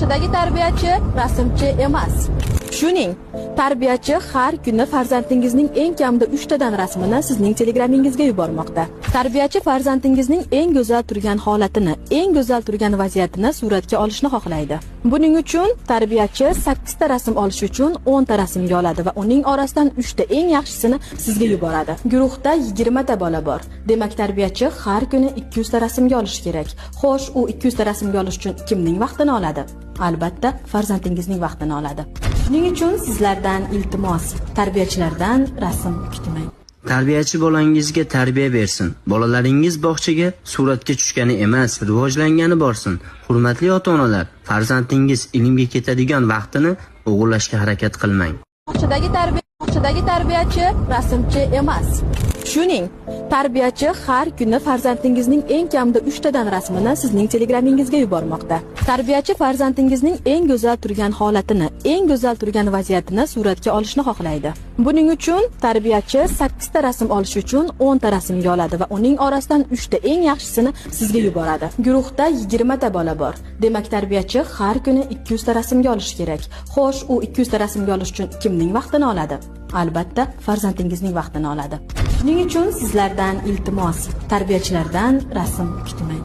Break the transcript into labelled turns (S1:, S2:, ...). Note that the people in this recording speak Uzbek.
S1: Bog'chadagi tarbiyachi rasmchi emas. Shuning, tarbiyachi har kuni farzandingizning eng kamida 3 tadan rasmini sizning telegramingizga yubormoqda. Tarbiyachi farzandingizning eng go'zal turgan holatini, eng go'zal turgan vaziyatini suratga olishni xohlaydi. Buning uchun tarbiyachi 8 ta rasm olish uchun 10 ta rasmga oladi va uning orasidan 3 ta eng yaxshisini sizga yuboradi. Guruhda 20 ta bola bor. Demak, tarbiyachi har kuni 200 ta rasmga olishi kerak. Xo'sh, u 200 ta rasmga olish uchun kimning vaqtini oladi? Albatta, farzandingizning vaqtini oladi. Shuning uchun sizlardan iltimos, tarbiyachilardan rasm kutmang.
S2: Tarbiyachi bolangizga tarbiya bersin. Bolalaringiz bog'chaga suratga tushgani emas, rivojlangani borsin. Hurmatli ota-onalar, farzandingiz ilmga ketadigan vaqtini o'g'irlashga harakat qilmang.
S1: Bog'chadagi tarbiyachi rasmchi emas. Shuning, tarbiyachi har kuni farzandingizning eng kamida 3 tadan rasmini sizning telegramingizga yubormoqda. Tarbiyachi farzandingizning eng go'zal turgan holatini, eng go'zal turgan vaziyatini suratga olishni xohlaydi. Buning uchun tarbiyachi 8 ta rasm olish uchun 10 ta rasmga oladi va uning orasidan 3 ta eng yaxshisini sizga yuboradi. Guruhda 20 ta bola bor. Demak, tarbiyachi har kuni 200 ta rasmga olishi kerak. Xo'sh, u 200 ta rasmga olish uchun kimning vaqtini oladi? Albatta, farzandingizning vaqtini oladi. Shuning uchun sizlardan iltimos, tarbiyachilardan rasm kutmang.